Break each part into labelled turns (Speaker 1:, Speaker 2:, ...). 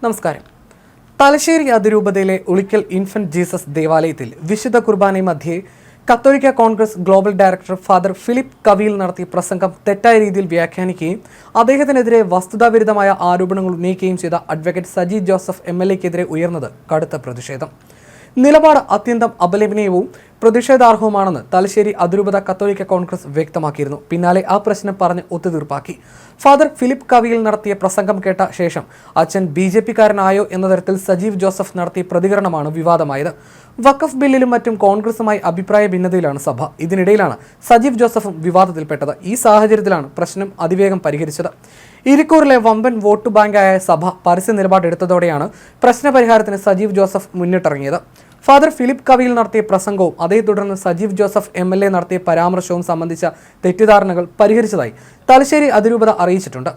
Speaker 1: നമസ്കാരം. തലശ്ശേരി അതിരൂപതയിലെ Ulikkal infant Jesus ദേവാലയത്തിൽ വിശുദ്ധ കുർബാന മധ്യേ കത്തോലിക്ക Congress global director father Philip കവിയിൽ നടത്തിയ പ്രസംഗം തെറ്റായ രീതിയിൽ വ്യാഖ്യാനിക്കുകയും അദ്ദേഹത്തിനെതിരെ വസ്തുതാവിരുദ്ധമായ ആരോപണങ്ങൾ ഉന്നയിക്കുകയും ചെയ്ത അഡ്വക്കേറ്റ് സജി ജോസഫ് MLA-ക്കെതിരെ ഉയർന്നത് കടുത്ത പ്രതിഷേധം. നിലപാട് അത്യന്തം അപലപനീയവും പ്രതിഷേധാർഹവുമാണെന്ന് തലശ്ശേരി അതിരൂപത കത്തോലിക്ക കോൺഗ്രസ് വ്യക്തമാക്കിയിരുന്നു. പിന്നാലെ ആ പ്രശ്നം പറഞ്ഞ് ഒത്തുതീർപ്പാക്കി. ഫാദർ ഫിലിപ്പ് കവിയിൽ നടത്തിയ പ്രസംഗം കേട്ട ശേഷം അച്ഛൻ BJP-കാരനായോ എന്ന തരത്തിൽ സജീവ് ജോസഫ് നടത്തിയ പ്രതികരണമാണ് വിവാദമായത്. വഖഫ് ബില്ലിലും മറ്റും കോൺഗ്രസുമായി അഭിപ്രായ ഭിന്നതയിലാണ് സഭ. ഇതിനിടയിലാണ് സജീവ് ജോസഫും വിവാദത്തിൽപ്പെട്ടത്. ഈ സാഹചര്യത്തിലാണ് പ്രശ്നം അതിവേഗം പരിഹരിച്ചത്. ഇരിക്കൂറിലെ വമ്പൻ വോട്ട് ബാങ്കായ സഭ പരസ്യ നിലപാടെടുത്തതോടെയാണ് പ്രശ്നപരിഹാരത്തിന് സജീവ് ജോസഫ് മുന്നിട്ടിറങ്ങിയത്. ഫാദർ ഫിലിപ്പ് കവിയിൽ നടത്തിയ പ്രസംഗവും അതേ തുടർന്ന് സജീവ് ജോസഫ് MLA നടത്തിയ പരാമർശവും സംബന്ധിച്ച തെറ്റിദ്ധാരണകൾ പരിഹരിച്ചതായി തലശ്ശേരി അതിരൂപത അറിയിച്ചിട്ടുണ്ട്.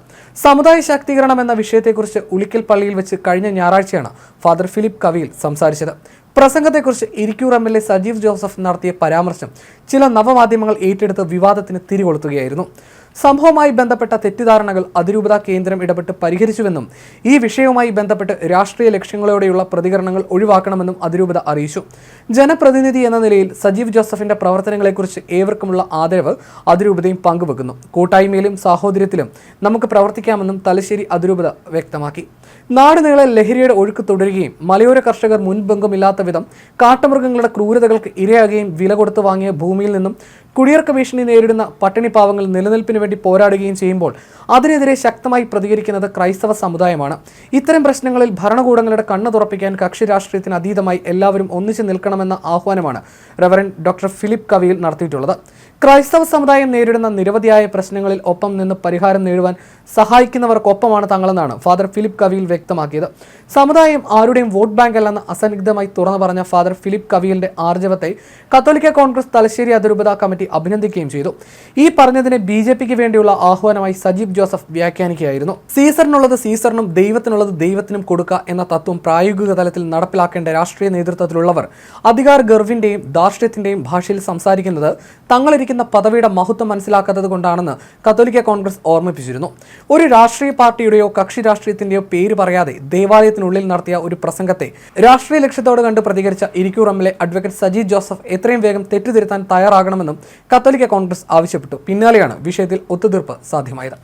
Speaker 1: സമുദായ ശാക്തീകരണം എന്ന വിഷയത്തെക്കുറിച്ച് ഉളിക്കൽ പള്ളിയിൽ വെച്ച് കഴിഞ്ഞ ഞായറാഴ്ചയാണ് ഫാദർ ഫിലിപ്പ് കവിയിൽ സംസാരിച്ചത്. പ്രസംഗത്തെക്കുറിച്ച് ഇരിക്കൂർ MLA സജീവ് ജോസഫ് നടത്തിയ പരാമർശം ചില നവമാധ്യമങ്ങൾ ഏറ്റെടുത്ത് വിവാദത്തിന് തിരികൊളുത്തുകയായിരുന്നു. സംഭവവുമായി ബന്ധപ്പെട്ട തെറ്റിദ്ധാരണകൾ അതിരൂപത കേന്ദ്രം ഇടപെട്ട് പരിഹരിച്ചുവെന്നും ഈ വിഷയവുമായി ബന്ധപ്പെട്ട് രാഷ്ട്രീയ ലക്ഷ്യങ്ങളോടെയുള്ള പ്രതികരണങ്ങൾ ഒഴിവാക്കണമെന്നും അതിരൂപത അറിയിച്ചു. ജനപ്രതിനിധി എന്ന നിലയിൽ സജീവ് ജോസഫിന്റെ പ്രവർത്തനങ്ങളെക്കുറിച്ച് ഏവർക്കുമുള്ള ആദരവ് അതിരൂപതയും പങ്കുവെക്കുന്നു. കൂട്ടായ്മയിലും സാഹോദര്യത്തിലും നമുക്ക് പ്രവർത്തിക്കാമെന്നും തലശ്ശേരി അതിരൂപത വ്യക്തമാക്കി. നാടുനീളെ ലഹരിയുടെ ഒഴുക്ക് തുടരുകയും മലയോര കർഷകർ മുൻപെങ്കുമില്ലാത്ത വിധം കാട്ടുമൃഗങ്ങളുടെ ക്രൂരതകൾക്ക് ഇരയാകുകയും വില കൊടുത്തു വാങ്ങിയ ഭൂമിയിൽ നിന്നും കുടിയിറക്ക ഭീഷണി നേരിടുന്ന പട്ടിണി പാവങ്ങൾ നിലനിൽപ്പിന് വേണ്ടി പോരാടുകയും ചെയ്യുമ്പോൾ അതിനെതിരെ ശക്തമായി പ്രതികരിക്കുന്നത് ക്രൈസ്തവ സമുദായമാണ്. ഇത്തരം പ്രശ്നങ്ങളിൽ ഭരണകൂടങ്ങളുടെ കണ്ണു തുറപ്പിക്കാൻ കക്ഷി രാഷ്ട്രീയത്തിന് അതീതമായി എല്ലാവരും ഒന്നിച്ചു നിൽക്കണമെന്ന ആഹ്വാനമാണ് റവറൻഡ് ഡോക്ടർ ഫിലിപ്പ് കവിയിൽ നടത്തിയിട്ടുള്ളത്. ക്രൈസ്തവ സമുദായം നേരിടുന്ന നിരവധിയായ പ്രശ്നങ്ങളിൽ ഒപ്പം നിന്ന് പരിഹാരം നേടുവാൻ സഹായിക്കുന്നവർക്കൊപ്പമാണ് തങ്ങളെന്നാണ് ഫാദർ ഫിലിപ്പ് കവിയിൽ വ്യക്തമാക്കിയത്. സമുദായം ആരുടെയും വോട്ട് ബാങ്ക് അല്ലെന്ന് അസന്നിഗ്ധമായി തുറന്നു പറഞ്ഞ ഫാദർ ഫിലിപ്പ് കവിയലിന്റെ ആർജവത്തെ കത്തോലിക്ക കോൺഗ്രസ് തലശ്ശേരി അതിരൂപത കമ്മിറ്റി അഭിനന്ദിക്കുകയും ചെയ്തു. ഈ പറഞ്ഞതിനെ BJP-ക്ക് വേണ്ടിയുള്ള ആഹ്വാനമായി സജീവ് ജോസഫ് വ്യാഖ്യാനിക്കുകയായിരുന്നു. സീസറിനുള്ളത് സീസറിനും ദൈവത്തിനുള്ളത് ദൈവത്തിനും കൊടുക്കുക എന്ന തത്വം പ്രായോഗിക തലത്തിൽ നടപ്പിലാക്കേണ്ട രാഷ്ട്രീയ നേതൃത്വത്തിലുള്ളവർ അധികാര ഗർവിന്റെയും ധാർഷ്ട്യത്തിന്റെയും ഭാഷയിൽ സംസാരിക്കുന്നത് തങ്ങളിരിക്കുന്ന പദവിയുടെ മഹത്വം മനസ്സിലാക്കാത്തത് കൊണ്ടാണെന്ന് കത്തോലിക്ക കോൺഗ്രസ് ഓർമ്മിപ്പിച്ചിരുന്നു. ഒരു രാഷ്ട്രീയ പാർട്ടിയുടെയോ കക്ഷി രാഷ്ട്രീയത്തിന്റെയോ പേര് പറയാതെ ദേവാലയത്തിനുള്ളിൽ നടത്തിയ ഒരു പ്രസംഗത്തെ രാഷ്ട്രീയ ലക്ഷ്യത്തോട് കണ്ട് പ്രതികരിച്ച ഇരിക്കൂർ MLA അഡ്വക്കേറ്റ് സജി ജോസഫ് എത്രയും വേഗം തെറ്റുതിരുത്താൻ തയ്യാറാകണമെന്നും കത്തോലിക്ക കോൺഗ്രസ് ആവശ്യപ്പെട്ടു. പിന്നാലെയാണ് വിഷയത്തിൽ ഒത്തുതീർപ്പ് സാധ്യമായത്.